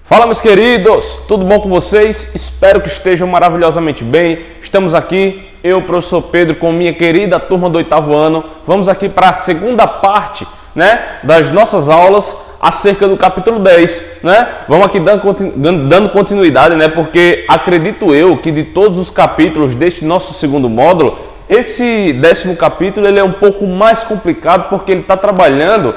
Fala, meus queridos, tudo bom com vocês? Espero que estejam maravilhosamente bem. Estamos aqui, eu, professor Pedro, com minha querida turma do 8º ano. Vamos aqui para a segunda parte, das nossas aulas acerca do capítulo 10, Vamos aqui dando continuidade, porque acredito eu que de todos os capítulos deste nosso segundo módulo, esse 10º capítulo ele é um pouco mais complicado porque ele está trabalhando,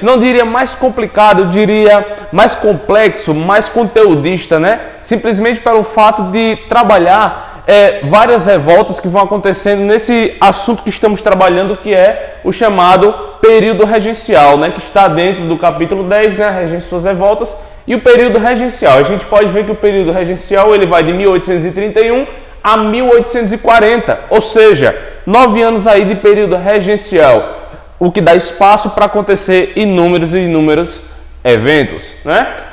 não diria mais complicado, eu diria mais complexo, mais conteudista, simplesmente pelo fato de trabalhar várias revoltas que vão acontecendo nesse assunto que estamos trabalhando, que é o chamado período regencial, que está dentro do capítulo 10, a regência e suas revoltas, e o período regencial. A gente pode ver que o período regencial ele vai de 1831 a 1840, ou seja, 9 anos aí de período regencial, o que dá espaço para acontecer inúmeros e inúmeros eventos,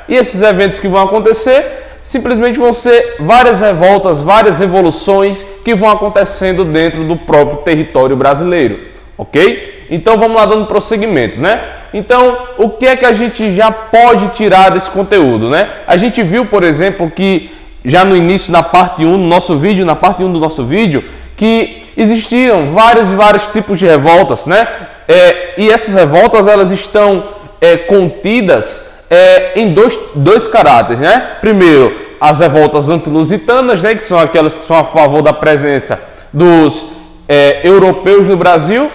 E esses eventos que vão acontecer simplesmente vão ser várias revoltas, várias revoluções que vão acontecendo dentro do próprio território brasileiro, ok? Então vamos lá dando prosseguimento, Então, o que é que a gente já pode tirar desse conteúdo, A gente viu, por exemplo, que já no início da parte 1 do nosso vídeo, que existiam vários e vários tipos de revoltas, E essas revoltas elas estão contidas em dois caráteres, Primeiro, as revoltas antilusitanas, que são aquelas que são a favor da presença dos europeus no Brasil,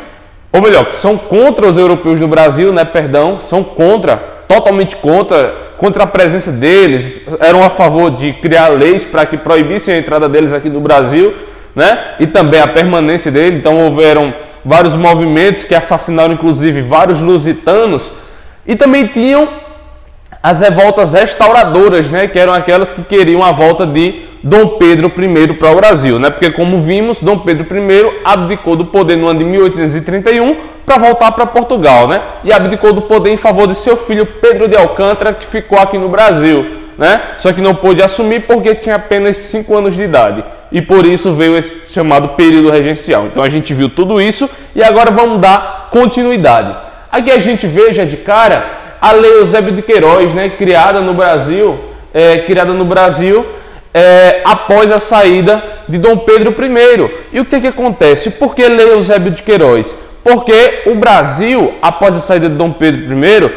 ou melhor, que são contra os europeus no Brasil, são totalmente contra a presença deles, eram a favor de criar leis para que proibissem a entrada deles aqui no Brasil, e também a permanência deles. Então houveram vários movimentos que assassinaram inclusive vários lusitanos, e também tinham as revoltas restauradoras, que eram aquelas que queriam a volta de Dom Pedro I para o Brasil, Porque, como vimos, Dom Pedro I abdicou do poder no ano de 1831 para voltar para Portugal, E abdicou do poder em favor de seu filho Pedro de Alcântara, que ficou aqui no Brasil, Só que não pôde assumir porque tinha apenas 5 anos de idade. E por isso veio esse chamado período regencial. Então a gente viu tudo isso e agora vamos dar continuidade. Aqui a gente vê já de cara a Lei Eusébio de Queiroz, criada no Brasil, após a saída de Dom Pedro I. E o que acontece? Por que Lei Eusébio de Queiroz? Porque o Brasil, após a saída de Dom Pedro I,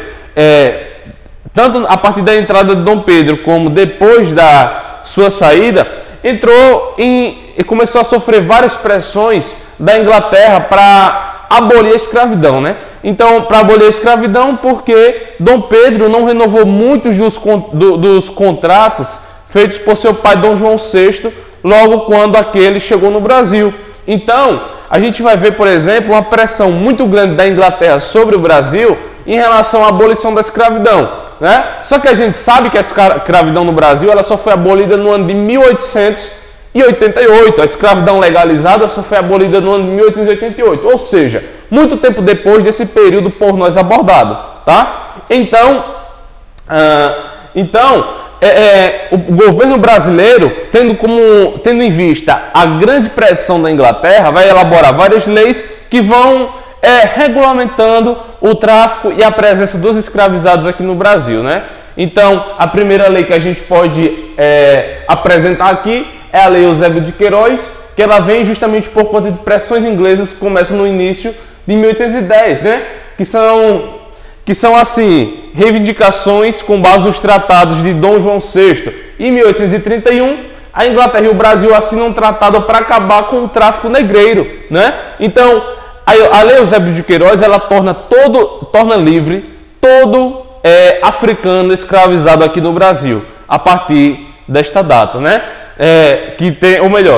tanto a partir da entrada de Dom Pedro como depois da sua saída, e começou a sofrer várias pressões da Inglaterra para abolir a escravidão, Então, para abolir a escravidão, porque Dom Pedro não renovou muitos dos contratos feitos por seu pai Dom João VI, logo quando aquele chegou no Brasil. Então, a gente vai ver, por exemplo, uma pressão muito grande da Inglaterra sobre o Brasil em relação à abolição da escravidão, Só que a gente sabe que a escravidão no Brasil ela só foi abolida no ano de 1888. A escravidão legalizada só foi abolida no ano de 1888, ou seja, muito tempo depois desse período por nós abordado, Então, o governo brasileiro, tendo em vista a grande pressão da Inglaterra, vai elaborar várias leis que vão regulamentando o tráfico e a presença dos escravizados aqui no Brasil, Então, a primeira lei que a gente pode apresentar aqui é a Lei Eusébio de Queiroz, que ela vem justamente por conta de pressões inglesas que começam no início de 1810, que são assim, reivindicações com base nos tratados de Dom João VI. Em 1831, a Inglaterra e o Brasil assinam um tratado para acabar com o tráfico negreiro, Então, a Lei Eusébio de Queiroz, ela torna livre todo africano escravizado aqui no Brasil, a partir desta data,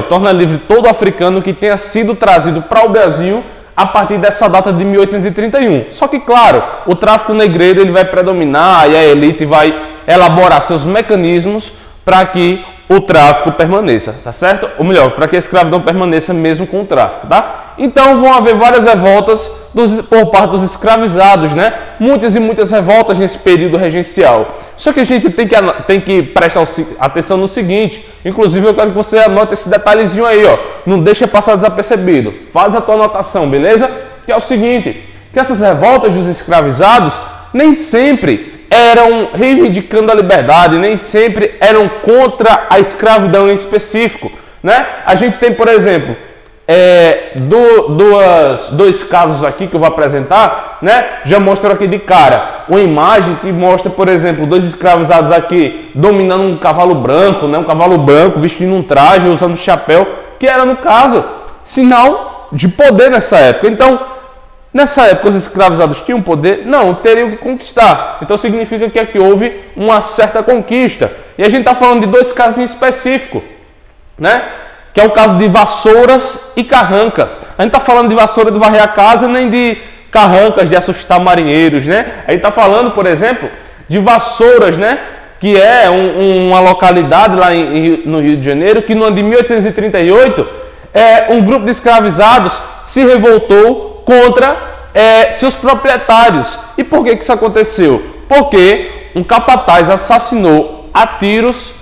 torna livre todo africano que tenha sido trazido para o Brasil a partir dessa data de 1831. Só que, claro, o tráfico negreiro ele vai predominar e a elite vai elaborar seus mecanismos para que o tráfico permaneça, tá certo? Ou melhor, para que a escravidão permaneça mesmo com o tráfico, Então vão haver várias revoltas por parte dos escravizados, Muitas e muitas revoltas nesse período regencial. Só que a gente tem que prestar atenção no seguinte, inclusive eu quero que você anote esse detalhezinho aí, Não deixa passar desapercebido. Faz a tua anotação, beleza? Que é o seguinte, que essas revoltas dos escravizados nem sempre eram reivindicando a liberdade, nem sempre eram contra a escravidão em específico, né? A gente tem, por exemplo, dois casos aqui que eu vou apresentar, né? Já mostro aqui de cara uma imagem que mostra, por exemplo, dois escravizados aqui dominando um cavalo branco, né? Um cavalo branco vestindo um traje, usando um chapéu, que era, no caso, sinal de poder nessa época. Então, nessa época os escravizados tinham poder? Não, teriam que conquistar. Então significa que aqui houve uma certa conquista. E a gente está falando de dois casos em específico, né? Que é o caso de Vassouras e Carrancas. A gente está falando de vassoura de varrer a casa, nem de Carrancas de assustar marinheiros, né? A gente está falando, por exemplo, de Vassouras, né? Que é uma localidade lá no Rio de Janeiro, que no ano de 1838, um grupo de escravizados se revoltou contra seus proprietários. E por que isso aconteceu? Porque um capataz assassinou a tiros,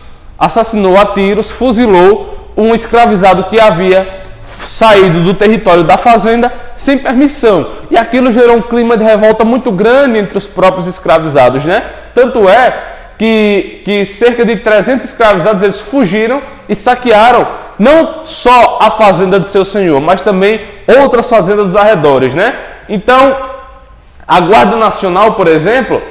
fuzilou um escravizado que havia saído do território da fazenda sem permissão. E aquilo gerou um clima de revolta muito grande entre os próprios escravizados, né? Tanto é que cerca de 300 escravizados eles fugiram e saquearam não só a fazenda de seu senhor, mas também outras fazendas dos arredores, né? Então, a Guarda Nacional, por exemplo,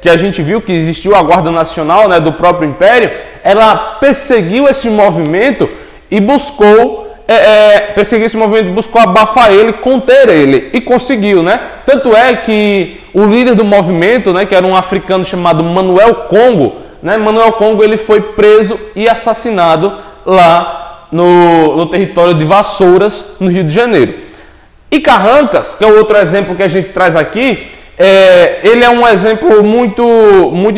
que a gente viu que existiu a Guarda Nacional, né, do próprio Império, ela perseguiu esse movimento e buscou abafar ele, conter ele, e conseguiu, né? Tanto é que o líder do movimento, né, que era um africano chamado Manuel Congo, né, Manuel Congo, ele foi preso e assassinado lá no território de Vassouras, no Rio de Janeiro. E Carrancas, que é o outro exemplo que a gente traz aqui, ele é um exemplo muito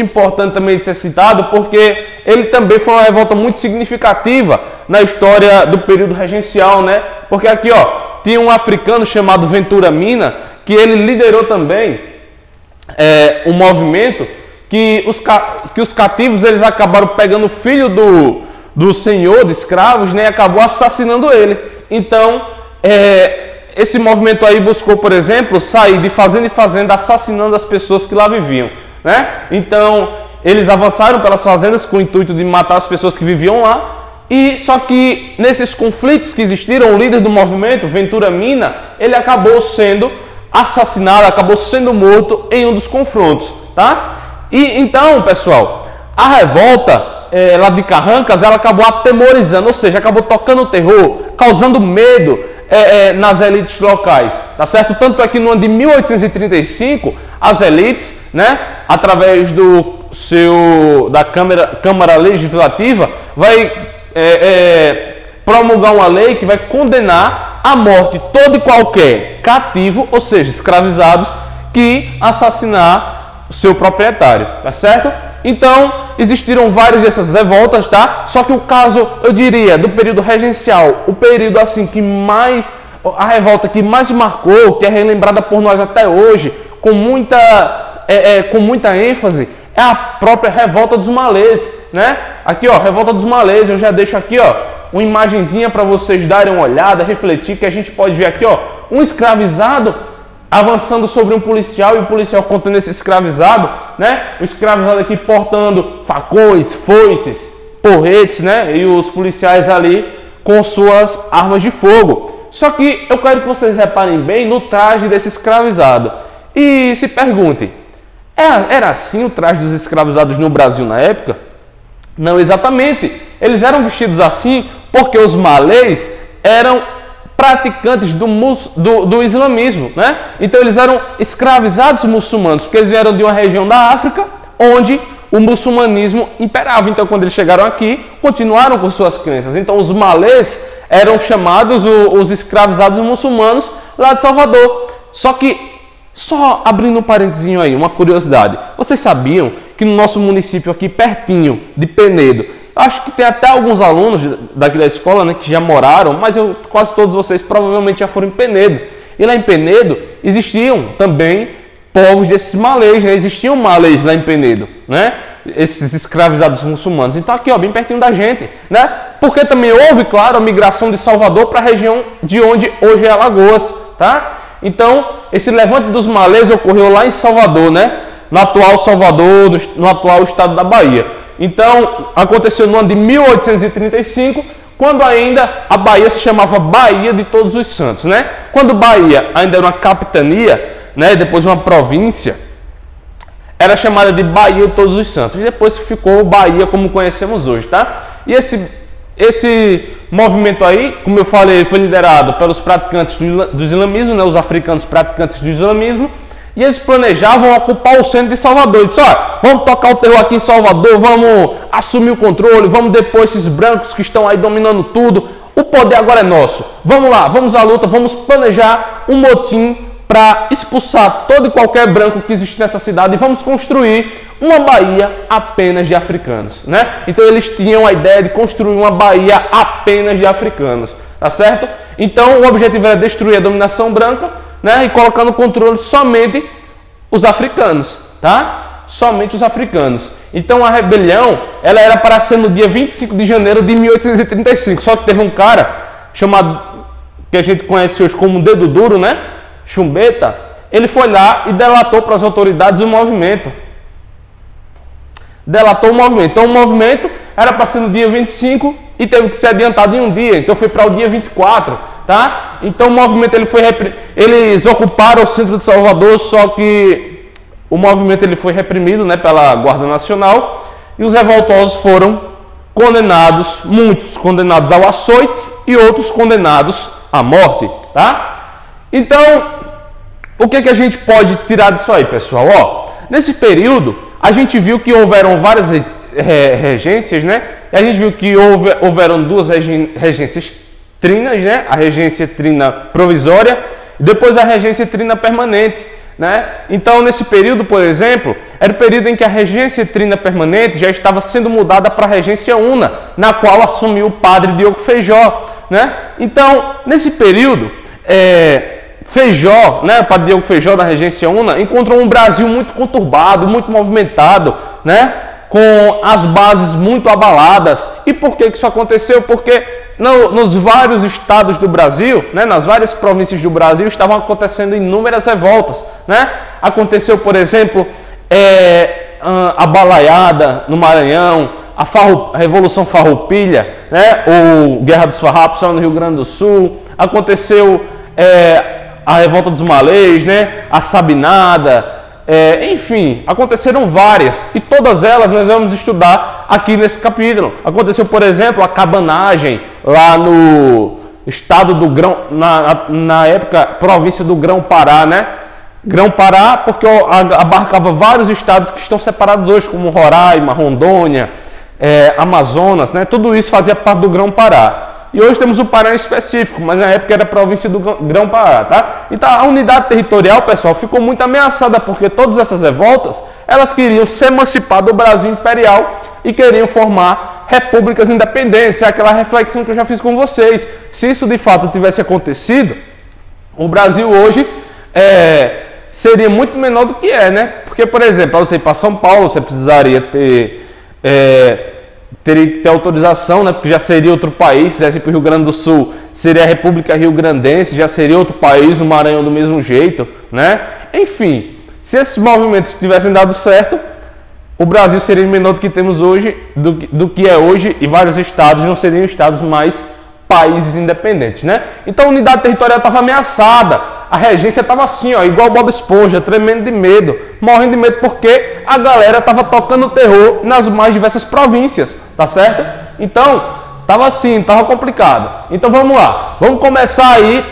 importante também de ser citado, porque ele também foi uma revolta muito significativa na história do período regencial, né? Porque aqui, ó, tinha um africano chamado Ventura Mina, que ele liderou também um movimento que os cativos eles acabaram pegando o filho do senhor de escravos, né? E acabou assassinando ele. Então, esse movimento aí buscou, por exemplo, sair de fazenda em fazenda assassinando as pessoas que lá viviam, né? Então, eles avançaram pelas fazendas com o intuito de matar as pessoas que viviam lá. E só que nesses conflitos que existiram, o líder do movimento, Ventura Mina, ele acabou sendo assassinado, acabou sendo morto em um dos confrontos, tá? E então, pessoal, a revolta lá de Carrancas, ela acabou atemorizando, ou seja, acabou tocando o terror, causando medo nas elites locais, tá certo? Tanto é que no ano de 1835, as elites, né, através da Câmara Legislativa, vai promulgar uma lei que vai condenar à morte todo e qualquer cativo, ou seja, escravizados, que assassinar o seu proprietário, tá certo? Então, existiram várias dessas revoltas, tá? Só que o caso, eu diria, do período regencial, o período assim a revolta que mais marcou, que é relembrada por nós até hoje, com muita ênfase, é a própria revolta dos malês, né? Aqui, ó, revolta dos malês, eu já deixo aqui, ó, uma imagenzinha para vocês darem uma olhada, refletir, que a gente pode ver aqui, ó, um escravizado avançando sobre um policial e o policial contando esse escravizado, né? O escravizado aqui portando facões, foices, porretes, né? E os policiais ali com suas armas de fogo. Só que eu quero que vocês reparem bem no traje desse escravizado e se perguntem, era assim o traje dos escravizados no Brasil na época? Não exatamente. Eles eram vestidos assim porque os malês eram praticantes do islamismo, né? Então eles eram escravizados muçulmanos, porque eles vieram de uma região da África onde o muçulmanismo imperava. Então quando eles chegaram aqui, continuaram com suas crenças. Então os malês eram chamados os escravizados muçulmanos lá de Salvador. Só abrindo um parentezinho aí, uma curiosidade. Vocês sabiam que no nosso município aqui, pertinho de Penedo, eu acho que tem até alguns alunos daqui da escola, né, que já moraram, mas quase todos vocês provavelmente já foram em Penedo. E lá em Penedo existiam também povos desses malês, né? Existiam malês lá em Penedo, né? Esses escravizados muçulmanos. Então aqui, ó, bem pertinho da gente, né? Porque também houve, claro, a migração de Salvador para a região de onde hoje é Alagoas, tá? Então, esse levante dos malês ocorreu lá em Salvador, né? no atual Salvador, no atual estado da Bahia. Então, aconteceu no ano de 1835, quando ainda a Bahia se chamava Bahia de Todos os Santos, né? Quando Bahia ainda era uma capitania, né, depois uma província, era chamada de Bahia de Todos os Santos. E depois ficou Bahia como conhecemos hoje, tá? E esse movimento aí, como eu falei, foi liderado pelos praticantes do islamismo, né, os africanos praticantes do islamismo, e eles planejavam ocupar o centro de Salvador. Eles disseram, vamos tocar o terror aqui em Salvador, vamos assumir o controle, vamos depor esses brancos que estão aí dominando tudo, o poder agora é nosso. Vamos lá, vamos à luta, vamos planejar um motim para expulsar todo e qualquer branco que existe nessa cidade e vamos construir uma Bahia apenas de africanos, né? Então eles tinham a ideia de construir uma Bahia apenas de africanos, tá certo? Então o objetivo era destruir a dominação branca, né? E colocar no controle somente os africanos, tá? Somente os africanos. Então a rebelião, ela era para ser no dia 25 de janeiro de 1835, só que teve um cara chamado, que a gente conhece hoje como Dedo Duro, né? Chumbeta, ele foi lá e delatou para as autoridades o movimento. Delatou o movimento. Então o movimento era para ser no dia 25 e teve que ser adiantado em um dia. Então foi para o dia 24, tá? Então o movimento eles ocuparam o centro de Salvador, só que o movimento ele foi reprimido, né, pela Guarda Nacional, e os revoltosos foram condenados, muitos condenados ao açoite e outros condenados à morte, tá? Então, o que a gente pode tirar disso aí, pessoal? Ó, nesse período, a gente viu que houveram várias regências, né? E a gente viu que houveram duas regências trinas, né? A regência trina provisória e depois a regência trina permanente, né? Então, nesse período, por exemplo, era o período em que a regência trina permanente já estava sendo mudada para a regência una, na qual assumiu o padre Diogo Feijó, né? Então, nesse período, Feijó, né, o padre Diogo Feijó da regência una, encontrou um Brasil muito conturbado, muito movimentado, né, com as bases muito abaladas. E por que isso aconteceu? Porque nos vários estados do Brasil, né, nas várias províncias do Brasil, estavam acontecendo inúmeras revoltas, né? Aconteceu, por exemplo, a Balaiada no Maranhão, a Revolução Farroupilha, né, ou Guerra dos Farrapos no Rio Grande do Sul. Aconteceu a Revolta dos Malês, né, a Sabinada, enfim, aconteceram várias e todas elas nós vamos estudar aqui nesse capítulo. Aconteceu, por exemplo, a cabanagem lá no estado do Grão, na época, província do Grão-Pará, né? Grão-Pará porque abarcava vários estados que estão separados hoje, como Roraima, Rondônia, Amazonas, né? Tudo isso fazia parte do Grão-Pará. E hoje temos o Pará em específico, mas na época era a província do Grão-Pará, tá? Então a unidade territorial, pessoal, ficou muito ameaçada porque todas essas revoltas, elas queriam se emancipar do Brasil imperial e queriam formar repúblicas independentes. É aquela reflexão que eu já fiz com vocês. Se isso de fato tivesse acontecido, o Brasil hoje seria muito menor do que né? Porque, por exemplo, para você ir para São Paulo, você precisaria teria que ter autorização, né? Porque já seria outro país. Se quisesse para o Rio Grande do Sul, seria a República Rio-Grandense, já seria outro país, no Maranhão do mesmo jeito, né? Enfim, se esses movimentos tivessem dado certo, o Brasil seria menor do que temos hoje, do que é hoje, e vários estados não seriam estados mais países independentes, né? Então a unidade territorial estava ameaçada. A regência estava assim, ó, igual Bob Esponja, tremendo de medo, morrendo de medo porque a galera estava tocando terror nas mais diversas províncias, tá certo? Então, estava assim, estava complicado. Então vamos lá, vamos começar aí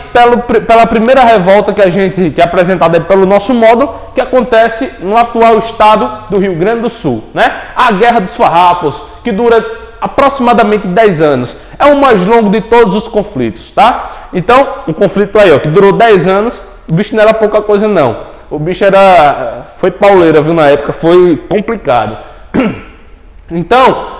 pela primeira revolta que é apresentada pelo nosso módulo, que acontece no atual estado do Rio Grande do Sul, né? A Guerra dos Farrapos, que dura aproximadamente 10 anos. É o mais longo de todos os conflitos, tá? Então, um conflito aí, ó, que durou 10 anos, o bicho não era pouca coisa não. O bicho foi pauleira, viu, na época, foi complicado. Então,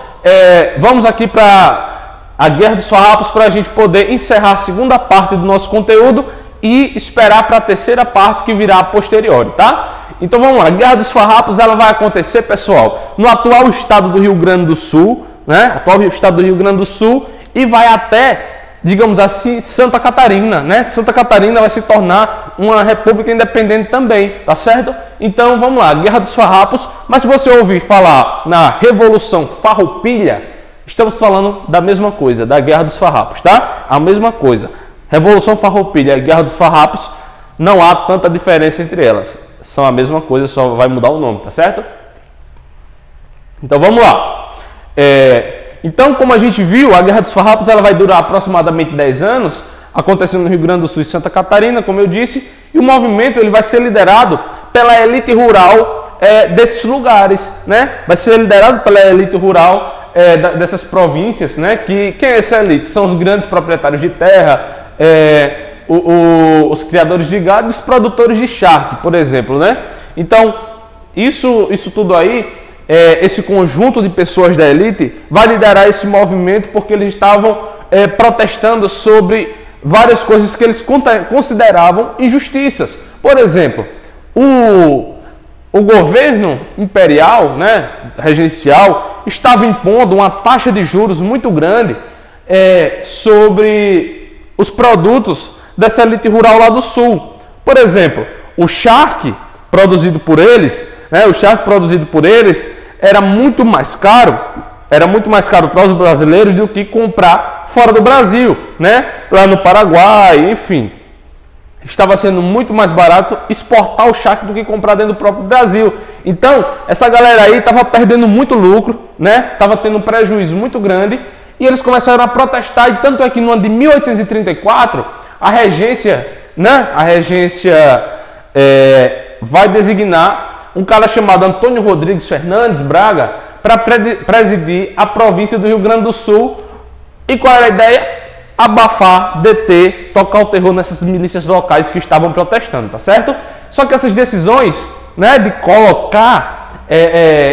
vamos aqui para a Guerra dos Farrapos para a gente poder encerrar a segunda parte do nosso conteúdo e esperar para a terceira parte que virá a posteriori, tá? Então vamos lá, a Guerra dos Farrapos ela vai acontecer, pessoal, no atual estado do Rio Grande do Sul, né? Atual estado do Rio Grande do Sul, e vai até, digamos assim, Santa Catarina, né? Santa Catarina vai se tornar uma república independente também, tá certo? Então vamos lá, Guerra dos Farrapos. Mas se você ouvir falar na Revolução Farroupilha, estamos falando da mesma coisa, da Guerra dos Farrapos, tá? A mesma coisa. Revolução Farroupilha e Guerra dos Farrapos, não há tanta diferença entre elas. São a mesma coisa, só vai mudar o nome, tá certo? Então vamos lá. Então, como a gente viu, a Guerra dos Farrapos ela vai durar aproximadamente 10 anos, acontecendo no Rio Grande do Sul e Santa Catarina, como eu disse, e o movimento ele vai ser liderado pela elite rural desses lugares, né? Vai ser liderado pela elite rural dessas províncias, né? Quem é essa elite? São os grandes proprietários de terra, os criadores de gado e os produtores de charque, por exemplo, né? Então, isso tudo aí, esse conjunto de pessoas da elite vai liderar esse movimento porque eles estavam protestando sobre várias coisas que eles consideravam injustiças. Por exemplo, o governo imperial, né, regencial, estava impondo uma taxa de juros muito grande sobre os produtos dessa elite rural lá do sul. Por exemplo, o charque produzido por eles, era muito mais caro para os brasileiros do que comprar fora do Brasil, né? Lá no Paraguai, enfim. Estava sendo muito mais barato exportar o charque do que comprar dentro do próprio Brasil. Então, essa galera aí estava perdendo muito lucro, né? Estava tendo um prejuízo muito grande. E eles começaram a protestar, e tanto é que no ano de 1834, a regência vai designar um cara chamado Antônio Rodrigues Fernandes Braga para presidir a província do Rio Grande do Sul. E qual era a ideia? Abafar, deter, tocar o terror nessas milícias locais que estavam protestando, tá certo? Só que essas decisões, né, de colocar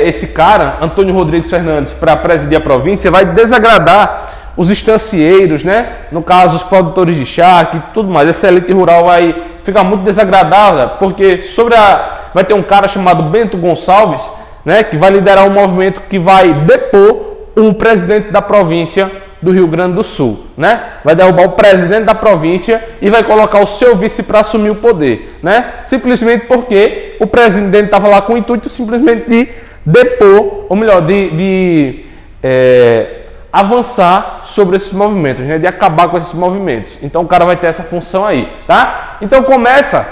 esse cara, Antônio Rodrigues Fernandes, para presidir a província, vai desagradar os estancieiros, né? No caso, os produtores de charque e tudo mais. Essa elite rural vai ficar muito desagradável, porque vai ter um cara chamado Bento Gonçalves, né? Que vai liderar um movimento que vai depor o presidente da província do Rio Grande do Sul, né? Vai derrubar o presidente da província e vai colocar o seu vice para assumir o poder, né? Simplesmente porque o presidente estava lá com o intuito simplesmente de depor, ou melhor, de avançar sobre esses movimentos, né? De acabar com esses movimentos. Então o cara vai ter essa função aí, tá? Então começa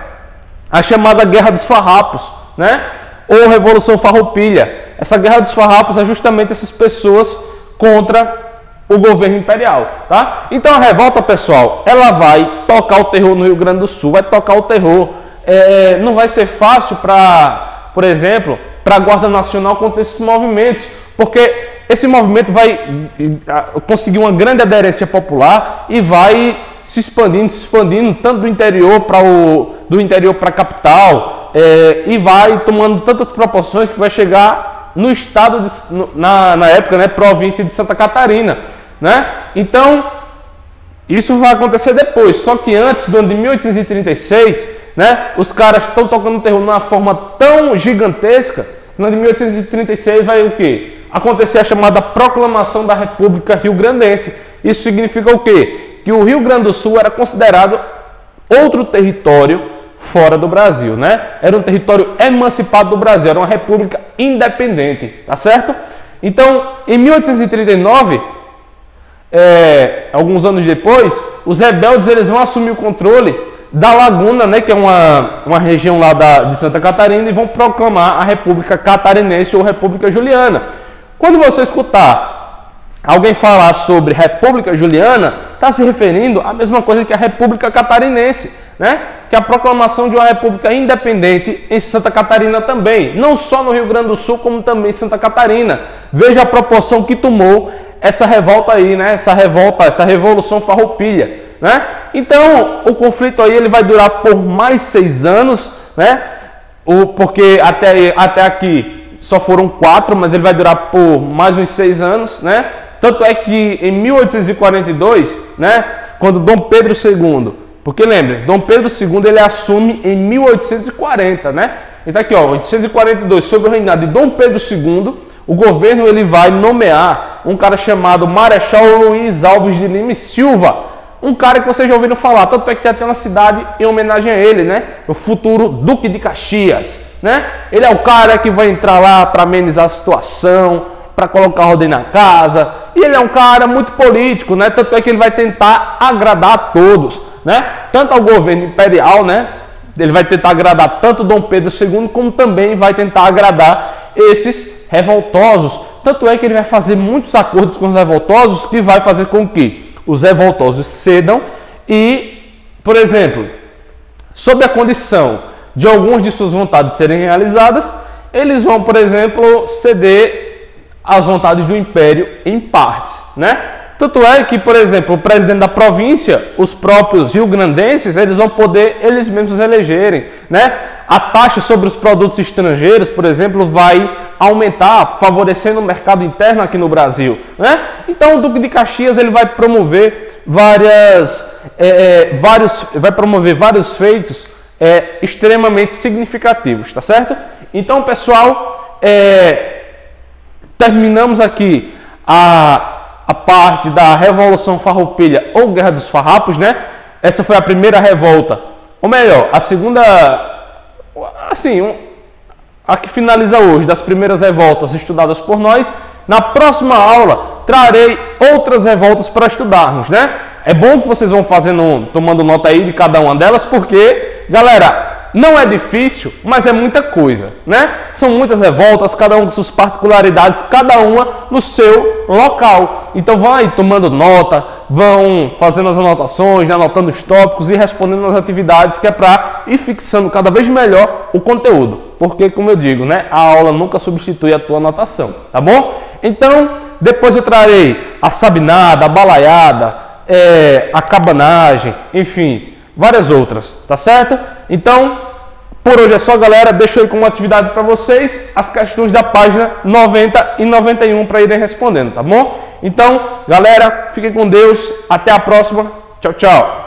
a chamada Guerra dos Farrapos, né? Ou Revolução Farroupilha. Essa Guerra dos Farrapos é justamente essas pessoas contra o governo imperial, tá? Então a revolta, pessoal, ela vai tocar o terror no Rio Grande do Sul, vai tocar o terror. Não vai ser fácil para, por exemplo, para a Guarda Nacional contra esses movimentos, porque esse movimento vai conseguir uma grande aderência popular e vai se expandindo tanto do interior para a capital, e vai tomando tantas proporções que vai chegar no estado na época, né, província de Santa Catarina, né? Então isso vai acontecer depois, só que antes do ano de 1836, né, os caras estão tocando terror de uma forma tão gigantesca. No ano de 1836 vai o quê? Acontecer a chamada Proclamação da República Rio-Grandense. Isso significa o quê? Que o Rio Grande do Sul era considerado outro território fora do Brasil, né? Era um território emancipado do Brasil, era uma república independente, tá certo? Então, em 1839, alguns anos depois, os rebeldes eles vão assumir o controle da Laguna, né, que é uma região lá de Santa Catarina, e vão proclamar a República Catarinense ou República Juliana. Quando você escutar alguém falar sobre República Juliana, está se referindo à mesma coisa que a República Catarinense, né? Que é a proclamação de uma república independente em Santa Catarina também, não só no Rio Grande do Sul, como também em Santa Catarina. Veja a proporção que tomou essa revolta aí, né? Essa Revolução Farroupilha, né? Então, o conflito aí ele vai durar por mais 6 anos, né? Porque até aqui só foram 4, mas ele vai durar por mais uns 6 anos, né? Tanto é que em 1842, né, quando Dom Pedro II, porque lembre, Dom Pedro II ele assume em 1840, né? Então aqui, ó, 1842, sob o reinado de Dom Pedro II, o governo ele vai nomear um cara chamado Marechal Luiz Alves de Lima e Silva, um cara que vocês já ouviram falar, tanto é que tem até uma cidade em homenagem a ele, né? O futuro Duque de Caxias. né? Ele é o cara que vai entrar lá para amenizar a situação, para colocar ordem na casa, e ele é um cara muito político, né? Tanto é que ele vai tentar agradar a todos, né? Tanto ao governo imperial, né? Ele vai tentar agradar tanto Dom Pedro II, como também vai tentar agradar esses revoltosos. Tanto é que ele vai fazer muitos acordos com os revoltosos, que vai fazer com que os revoltosos cedam e, por exemplo, sob a condição de algumas de suas vontades serem realizadas, eles vão, por exemplo, ceder às vontades do império em partes, né? Tanto é que, por exemplo, o presidente da província, os próprios rio-grandenses, eles vão poder eles mesmos elegerem, né? A taxa sobre os produtos estrangeiros, por exemplo, vai aumentar, favorecendo o mercado interno aqui no Brasil, né? Então, o Duque de Caxias ele vai promover vários feitos extremamente significativos, tá certo? Então, pessoal, terminamos aqui a parte da Revolução Farroupilha ou Guerra dos Farrapos, né? Essa foi a primeira revolta, ou melhor, a segunda, assim, a que finaliza hoje, das primeiras revoltas estudadas por nós. Na próxima aula, trarei outras revoltas para estudarmos, né? É bom que vocês vão tomando nota aí de cada uma delas, porque, galera, não é difícil, mas é muita coisa, né? São muitas revoltas, cada uma com suas particularidades, cada uma no seu local. Então vão aí tomando nota, vão fazendo as anotações, né? Anotando os tópicos e respondendo as atividades, que é para ir fixando cada vez melhor o conteúdo. Porque, como eu digo, né? A aula nunca substitui a tua anotação, tá bom? Então, depois eu trarei a sabinada, a balaiada, a cabanagem, enfim, várias outras, tá certo? Então, por hoje é só, galera. Deixo aí como atividade para vocês as questões da página 90 e 91 para irem respondendo, tá bom? Então, galera, fiquem com Deus. Até a próxima. Tchau, tchau.